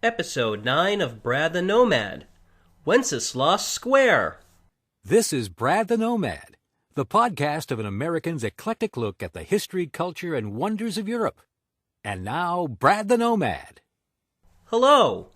Episode 9 of Brad the Nomad, Wenceslas Square. This is Brad the Nomad, the podcast of an American's eclectic look at the history, culture, and wonders of Europe. And now, Brad the Nomad. Hello.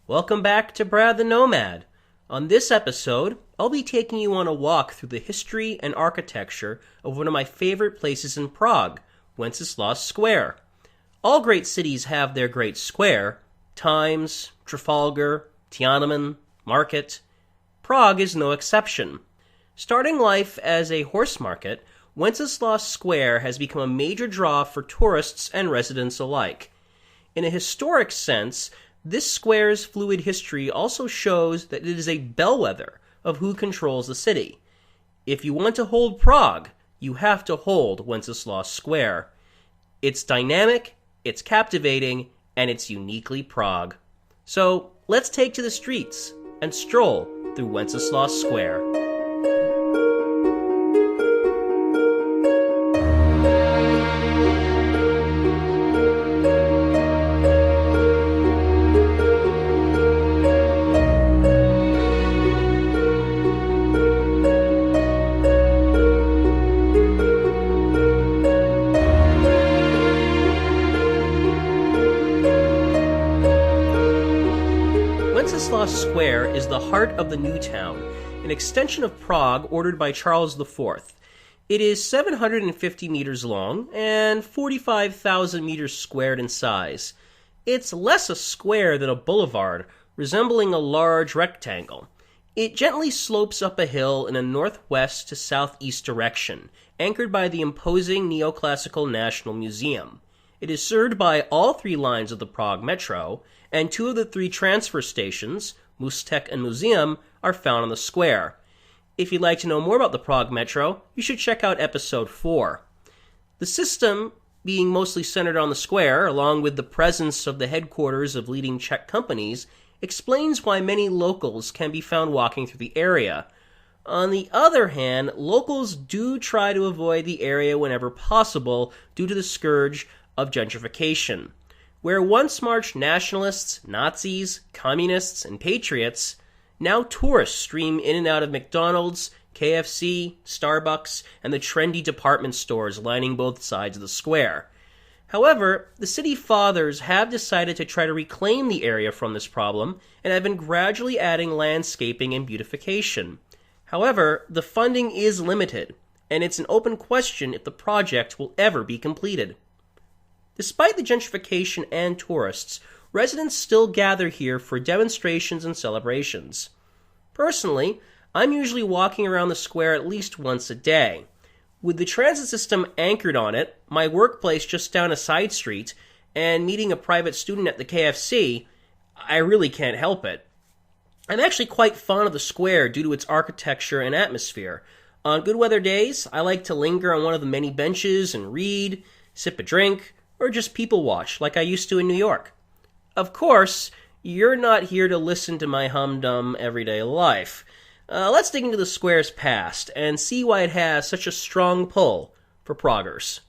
Welcome back to Brad the Nomad. On this episode, I'll be taking you on a walk through the history and architecture of one of my favorite places in Prague, Wenceslas Square. All great cities have their great square: Times, Trafalgar, Tiananmen, Market. Prague is no exception. Starting life as a horse market, Wenceslas Square has become a major draw for tourists and residents alike. In a historic sense, this square's fluid history also shows that it is a bellwether of who controls the city. If you want to hold Prague, you have to hold Wenceslas Square. It's dynamic, it's captivating, and it's uniquely Prague. So let's take to the streets and stroll through Wenceslas Square. Wenceslas Square is the heart of the new town, an extension of Prague ordered by Charles IV. It is 750 meters long and 45,000 meters squared in size. It's less a square than a boulevard, resembling a large rectangle. It gently slopes up a hill in a northwest to southeast direction, anchored by the imposing neoclassical National Museum. It is served by all three lines of the Prague Metro, and two of the three transfer stations, Můstek and Museum, are found on the square. If you'd like to know more about the Prague Metro, you should check out episode 4. The system, being mostly centered on the square, along with the presence of the headquarters of leading Czech companies, explains why many locals can be found walking through the area. On the other hand, locals do try to avoid the area whenever possible due to the scourge of gentrification. Where once marched nationalists, Nazis, communists, and patriots, now tourists stream in and out of McDonald's, KFC, Starbucks, and the trendy department stores lining both sides of the square. However, the city fathers have decided to try to reclaim the area from this problem and have been gradually adding landscaping and beautification. However, the funding is limited, and it's an open question if the project will ever be completed. Despite the gentrification and tourists, residents still gather here for demonstrations and celebrations. Personally, I'm usually walking around the square at least once a day. With the transit system anchored on it, my workplace just down a side street, and meeting a private student at the KFC, I really can't help it. I'm actually quite fond of the square due to its architecture and atmosphere. On good weather days, I like to linger on one of the many benches and read, sip a drink, or just people watch like I used to in New York. Of course, you're not here to listen to my humdum everyday life. Let's dig into the square's past and see why it has such a strong pull for Praguers.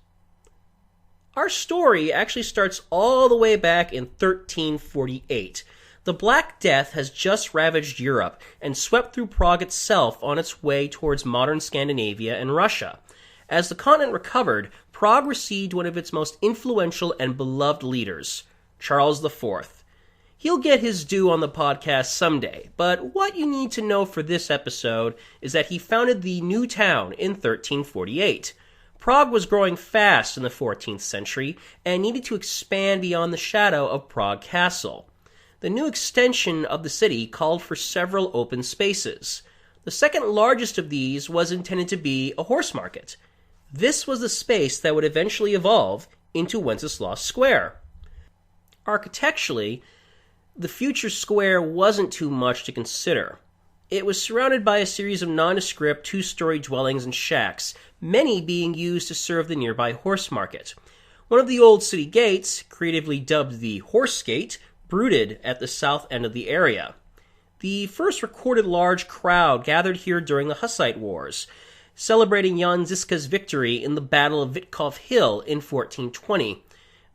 Our story actually starts all the way back in 1348. The Black Death has just ravaged Europe and swept through Prague itself on its way towards modern Scandinavia and Russia. As the continent recovered, Prague received one of its most influential and beloved leaders, Charles IV. He'll get his due on the podcast someday, but what you need to know for this episode is that he founded the new town in 1348. Prague was growing fast in the 14th century and needed to expand beyond the shadow of Prague Castle. The new extension of the city called for several open spaces. The second largest of these was intended to be a horse market. This was the space that would eventually evolve into Wenceslas Square. Architecturally, the future square wasn't too much to consider. It was surrounded by a series of nondescript two-story dwellings and shacks, many being used to serve the nearby horse market. One of the old city gates, creatively dubbed the Horse Gate, brooded at the south end of the area. The first recorded large crowd gathered here during the Hussite Wars, celebrating Jan Žižka's victory in the Battle of Vitkov Hill in 1420.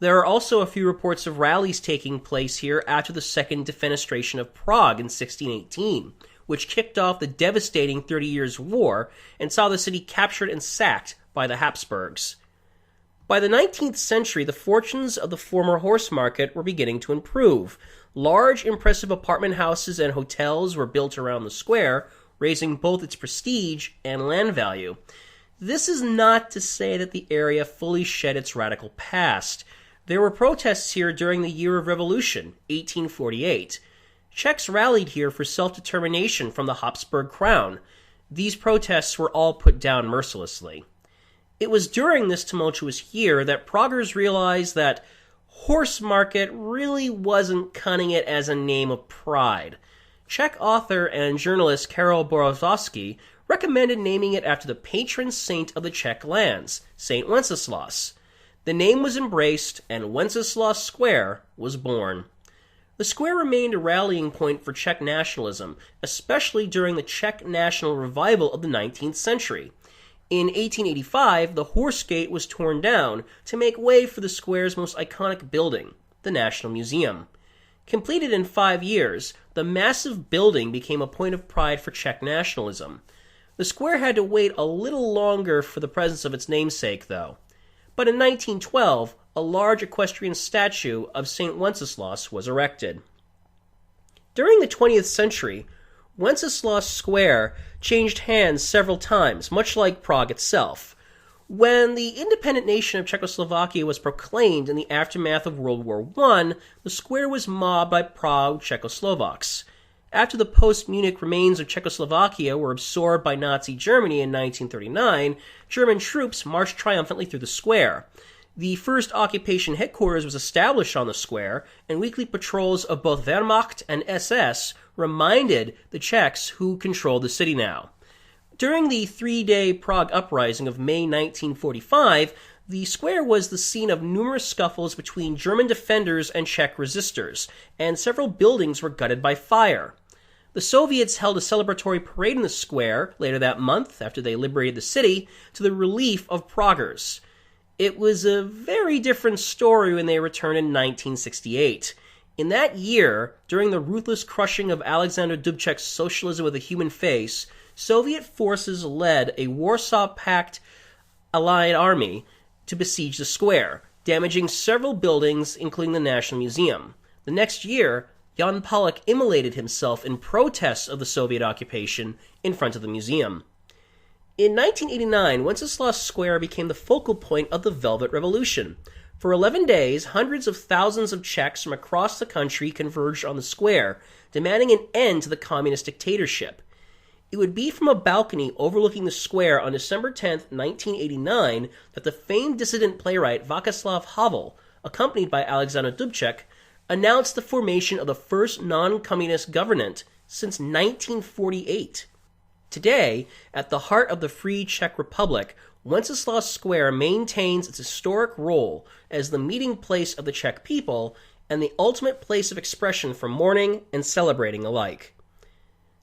There are also a few reports of rallies taking place here after the Second Defenestration of Prague in 1618, which kicked off the devastating 30 Years' War and saw the city captured and sacked by the Habsburgs. By the 19th century, the fortunes of the former horse market were beginning to improve. Large, impressive apartment houses and hotels were built around the square, raising both its prestige and land value. This is not to say that the area fully shed its radical past. There were protests here during the Year of Revolution, 1848. Czechs rallied here for self-determination from the Habsburg crown. These protests were all put down mercilessly. It was during this tumultuous year that Praguers realized that horse market really wasn't cutting it as a name of pride. Czech author and journalist Karel Borowski recommended naming it after the patron saint of the Czech lands, Saint Wenceslas. The name was embraced, and Wenceslas Square was born. The square remained a rallying point for Czech nationalism, especially during the Czech national revival of the 19th century. In 1885, the Horse Gate was torn down to make way for the square's most iconic building, the National Museum. Completed in 5 years, the massive building became a point of pride for Czech nationalism. The square had to wait a little longer for the presence of its namesake, though. But in 1912, a large equestrian statue of St. Wenceslas was erected. During the 20th century, Wenceslas Square changed hands several times, much like Prague itself. When the independent nation of Czechoslovakia was proclaimed in the aftermath of World War I, the square was mobbed by proud Czechoslovaks. After the post-Munich remains of Czechoslovakia were absorbed by Nazi Germany in 1939, German troops marched triumphantly through the square. The first occupation headquarters was established on the square, and weekly patrols of both Wehrmacht and SS reminded the Czechs who controlled the city now. During the 3-day Prague uprising of May 1945, the square was the scene of numerous scuffles between German defenders and Czech resistors, and several buildings were gutted by fire. The Soviets held a celebratory parade in the square later that month, after they liberated the city, to the relief of Praguers. It was a very different story when they returned in 1968. In that year, during the ruthless crushing of Alexander Dubček's Socialism with a Human Face, Soviet forces led a Warsaw Pact Allied army to besiege the square, damaging several buildings, including the National Museum. The next year, Jan Palach immolated himself in protest of the Soviet occupation in front of the museum. In 1989, Wenceslas Square became the focal point of the Velvet Revolution. For 11 days, hundreds of thousands of Czechs from across the country converged on the square, demanding an end to the communist dictatorship. It would be from a balcony overlooking the square on December 10, 1989, that the famed dissident playwright Václav Havel, accompanied by Alexander Dubček, announced the formation of the first non-communist government since 1948. Today, at the heart of the free Czech Republic, Wenceslas Square maintains its historic role as the meeting place of the Czech people and the ultimate place of expression for mourning and celebrating alike.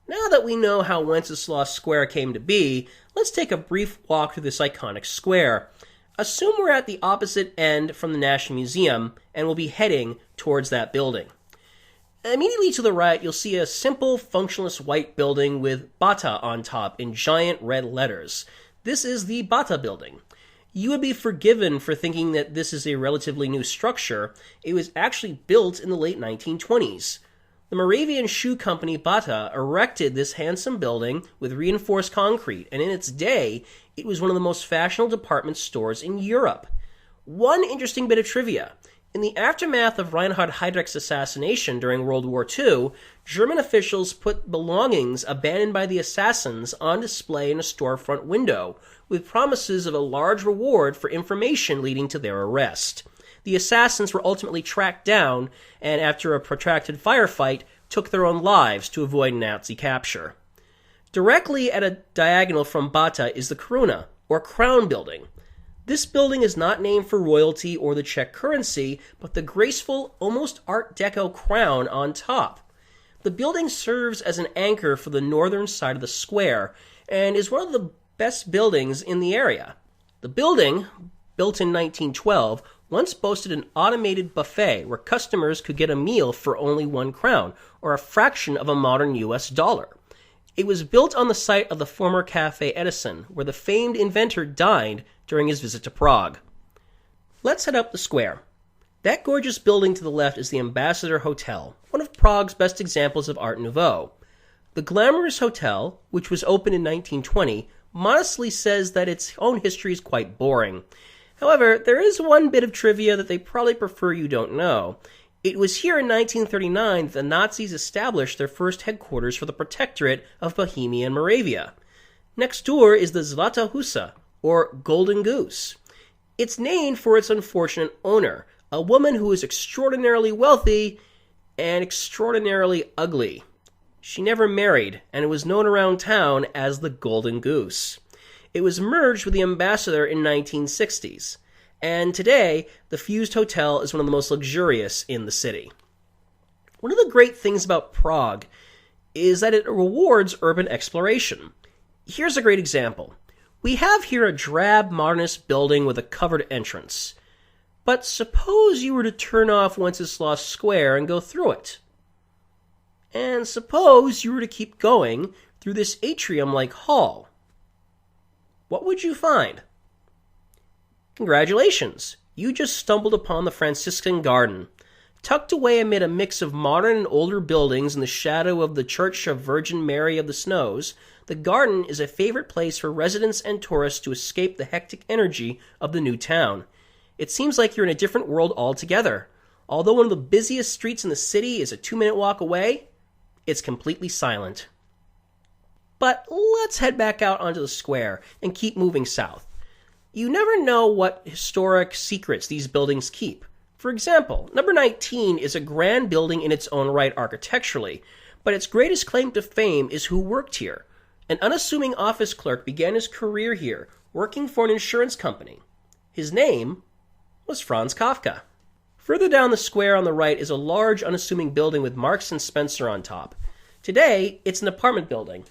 Now that we know how Wenceslas Square came to be, let's take a brief walk through this iconic square. Assume we're at the opposite end from the National Museum, and we'll be heading towards that building. Immediately to the right, you'll see a simple, functionless white building with Bata on top in giant red letters. This is the Bata building. You would be forgiven for thinking that this is a relatively new structure. It was actually built in the late 1920s. The Moravian shoe company Bata erected this handsome building with reinforced concrete, and in its day, it was one of the most fashionable department stores in Europe. One interesting bit of trivia. In the aftermath of Reinhard Heydrich's assassination during World War II, German officials put belongings abandoned by the assassins on display in a storefront window, with promises of a large reward for information leading to their arrest. The assassins were ultimately tracked down, and after a protracted firefight, took their own lives to avoid Nazi capture. Directly at a diagonal from Bata is the Koruna, or Crown Building. This building is not named for royalty or the Czech currency, but the graceful, almost Art Deco crown on top. The building serves as an anchor for the northern side of the square, and is one of the best buildings in the area. The building, built in 1912, once boasted an automated buffet where customers could get a meal for only 1 crown, or a fraction of a modern US dollar. It was built on the site of the former Café Edison, where the famed inventor dined during his visit to Prague. Let's head up the square. That gorgeous building to the left is the Ambassador Hotel, one of Prague's best examples of Art Nouveau. The glamorous hotel, which was opened in 1920, modestly says that its own history is quite boring. However, there is one bit of trivia that they probably prefer you don't know. It was here in 1939 that the Nazis established their first headquarters for the Protectorate of Bohemia and Moravia. Next door is the Zlata Husa, or Golden Goose. It's named for its unfortunate owner, a woman who is extraordinarily wealthy and extraordinarily ugly. She never married, and it was known around town as the Golden Goose. It was merged with the Ambassador in 1960s, and today the fused hotel is one of the most luxurious in the city. One of the great things about Prague is that it rewards urban exploration. Here's a great example. We have here a drab modernist building with a covered entrance. But suppose you were to turn off Wenceslas Square and go through it. And suppose you were to keep going through this atrium-like hall. What would you find? Congratulations! You just stumbled upon the Franciscan Garden. Tucked away amid a mix of modern and older buildings in the shadow of the Church of Virgin Mary of the Snows, the garden is a favorite place for residents and tourists to escape the hectic energy of the new town. It seems like you're in a different world altogether. Although one of the busiest streets in the city is a 2-minute walk away, it's completely silent. But let's head back out onto the square and keep moving south. You never know what historic secrets these buildings keep. For example, number 19 is a grand building in its own right architecturally, but its greatest claim to fame is who worked here. An unassuming office clerk began his career here, working for an insurance company. His name was Franz Kafka. Further down the square on the right is a large, unassuming building with Marks and Spencer on top. Today, it's an apartment building,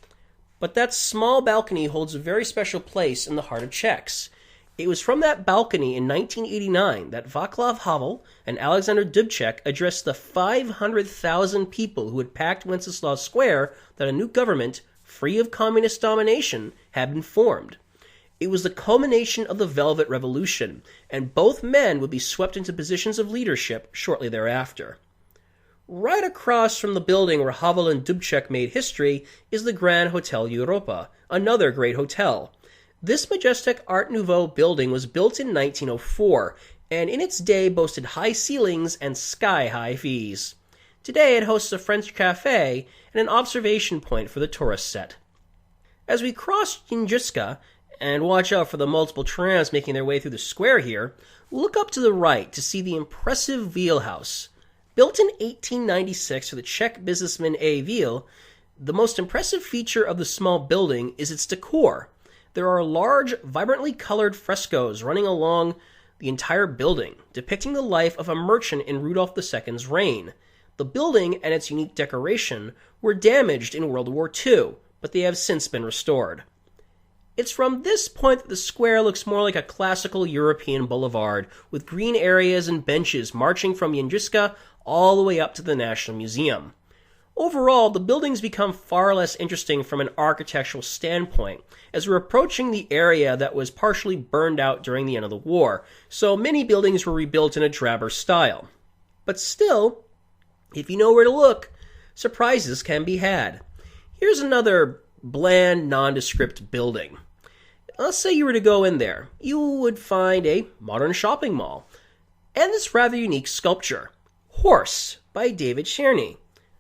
but that small balcony holds a very special place in the heart of Czechs. It was from that balcony in 1989 that Václav Havel and Alexander Dubček addressed the 500,000 people who had packed Wenceslas Square that a new government, free of communist domination, had been formed. It was the culmination of the Velvet Revolution, and both men would be swept into positions of leadership shortly thereafter. Right across from the building where Havel and Dubček made history is the Grand Hotel Europa, another great hotel. This majestic Art Nouveau building was built in 1904, and in its day boasted high ceilings and sky-high fees. Today it hosts a French cafe and an observation point for the tourist set. As we cross Jinjiska, and watch out for the multiple trams making their way through the square here, look up to the right to see the impressive Veal House. Built in 1896 for the Czech businessman A. Veal, the most impressive feature of the small building is its decor. There are large, vibrantly colored frescoes running along the entire building, depicting the life of a merchant in Rudolph II's reign. The building and its unique decoration were damaged in World War II, but they have since been restored. It's from this point that the square looks more like a classical European boulevard, with green areas and benches marching from Jinjiska all the way up to the National Museum. Overall, the buildings become far less interesting from an architectural standpoint, as we're approaching the area that was partially burned out during the end of the war, so many buildings were rebuilt in a drabber style. But still, if you know where to look, surprises can be had. Here's another bland, nondescript building. Let's say you were to go in there. You would find a modern shopping mall, and this rather unique sculpture, Horse, by David Czerny.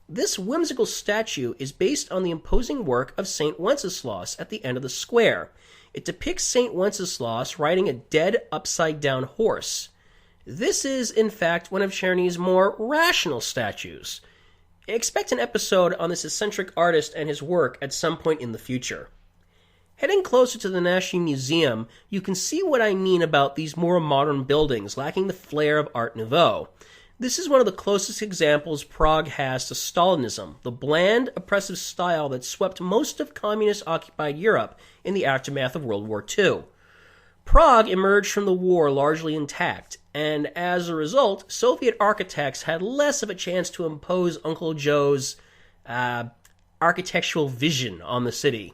This whimsical statue is based on the imposing work of St. Wenceslas at the end of the square. It depicts St. Wenceslas riding a dead, upside-down horse. This is, in fact, one of Czerny's more rational statues. Expect an episode on this eccentric artist and his work at some point in the future. Heading closer to the National Museum, you can see what I mean about these more modern buildings lacking the flair of Art Nouveau. This is one of the closest examples Prague has to Stalinism, the bland, oppressive style that swept most of communist-occupied Europe in the aftermath of World War II. Prague emerged from the war largely intact, and as a result, Soviet architects had less of a chance to impose Uncle Joe's architectural vision on the city.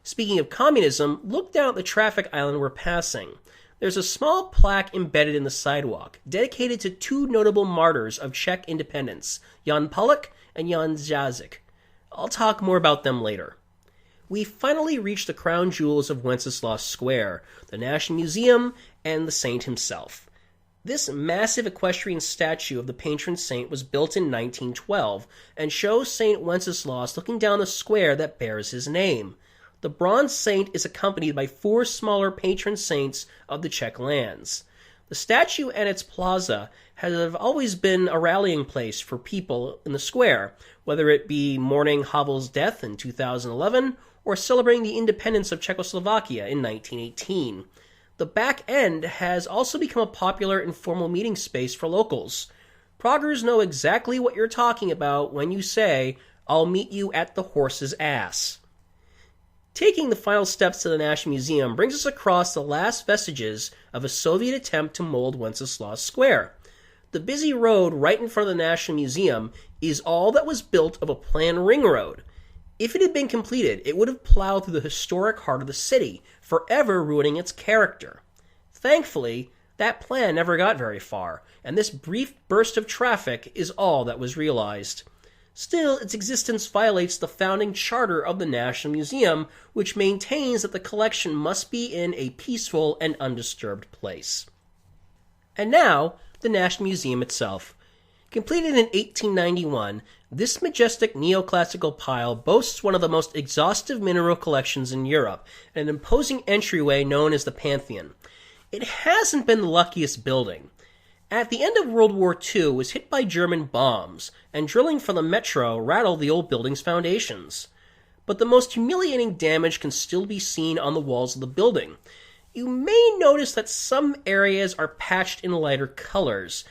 Speaking of communism, look down at the traffic island we're passing. There's a small plaque embedded in the sidewalk, dedicated to two notable martyrs of Czech independence, Jan Palach and Jan Zámek. I'll talk more about them later. We finally reached the crown jewels of Wenceslas Square, the National Museum, and the saint himself. This massive equestrian statue of the patron saint was built in 1912 and shows Saint Wenceslas looking down the square that bears his name. The bronze saint is accompanied by four smaller patron saints of the Czech lands. The statue and its plaza have always been a rallying place for people in the square, whether it be mourning Havel's death in 2011 or celebrating the independence of Czechoslovakia in 1918. The back end has also become a popular informal meeting space for locals. Praguers know exactly what you're talking about when you say, "I'll meet you at the horse's ass." Taking the final steps to the National Museum brings us across the last vestiges of a Soviet attempt to mold Wenceslas Square. The busy road right in front of the National Museum is all that was built of a planned ring road. If it had been completed, it would have plowed through the historic heart of the city, forever ruining its character. Thankfully, that plan never got very far, and this brief burst of traffic is all that was realized. Still, its existence violates the founding charter of the National Museum, which maintains that the collection must be in a peaceful and undisturbed place. And now, the National Museum itself. Completed in 1891, this majestic neoclassical pile boasts one of the most exhaustive mineral collections in Europe, and an imposing entryway known as the Pantheon. It hasn't been the luckiest building. At the end of World War II, it was hit by German bombs, and drilling for the metro rattled the old building's foundations. But the most humiliating damage can still be seen on the walls of the building. You may notice that some areas are patched in lighter colors.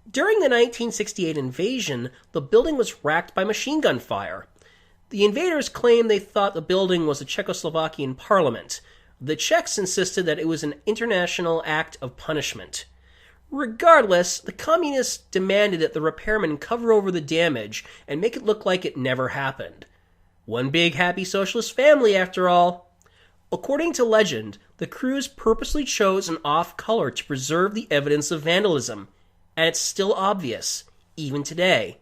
During the 1968 invasion, the building was racked by machine gun fire. The invaders claimed they thought the building was a Czechoslovakian parliament. The Czechs insisted that it was an international act of punishment. Regardless, the communists demanded that the repairmen cover over the damage and make it look like it never happened. One big happy socialist family, after all. According to legend, the crews purposely chose an off color to preserve the evidence of vandalism, and it's still obvious, even today.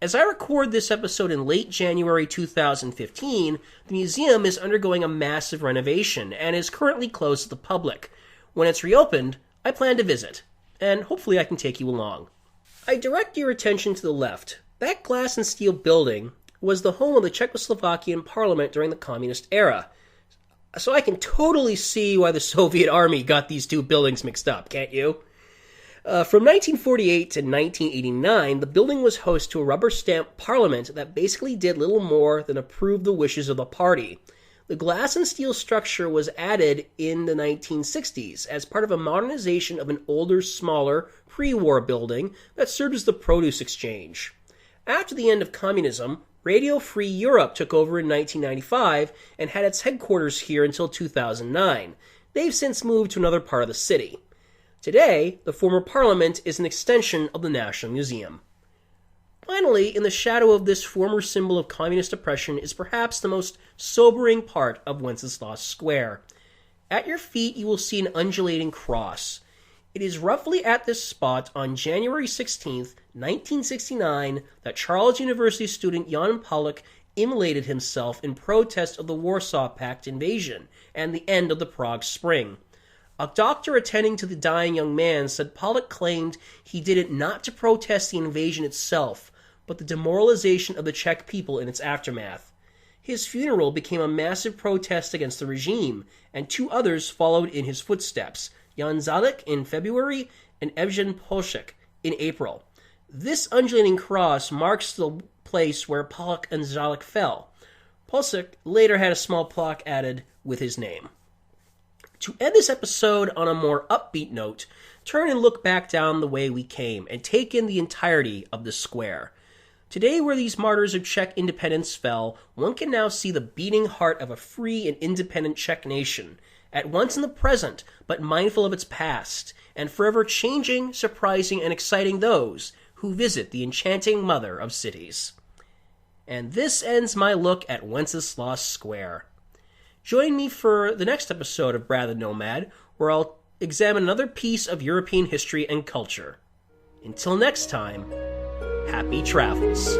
As I record this episode in late January 2015, the museum is undergoing a massive renovation and is currently closed to the public. When it's reopened, I plan to visit, and hopefully I can take you along. I direct your attention to the left. That glass and steel building was the home of the Czechoslovakian parliament during the communist era. So I can totally see why the Soviet army got these two buildings mixed up, can't you? From 1948 to 1989, the building was host to a rubber-stamped parliament that basically did little more than approve the wishes of the party. The glass and steel structure was added in the 1960s as part of a modernization of an older, smaller, pre-war building that served as the produce exchange. After the end of communism, Radio Free Europe took over in 1995 and had its headquarters here until 2009. They've since moved to another part of the city. Today, the former parliament is an extension of the National Museum. Finally, in the shadow of this former symbol of communist oppression is perhaps the most sobering part of Wenceslas Square. At your feet, you will see an undulating cross. It is roughly at this spot on January 16, 1969, that Charles University student Jan Palach immolated himself in protest of the Warsaw Pact invasion and the end of the Prague Spring. A doctor attending to the dying young man said Pollock claimed he did it not to protest the invasion itself, but the demoralization of the Czech people in its aftermath. His funeral became a massive protest against the regime, and two others followed in his footsteps, Jan Zámek in February and Evgen Polshek in April. This undulating cross marks the place where Pollock and Zámek fell. Polshek later had a small plaque added with his name. To end this episode on a more upbeat note, turn and look back down the way we came and take in the entirety of the square. Today, where these martyrs of Czech independence fell, one can now see the beating heart of a free and independent Czech nation, at once in the present, but mindful of its past, and forever changing, surprising, and exciting those who visit the enchanting mother of cities. And this ends my look at Wenceslas Square. Join me for the next episode of Brad the Nomad, where I'll examine another piece of European history and culture. Until next time, happy travels.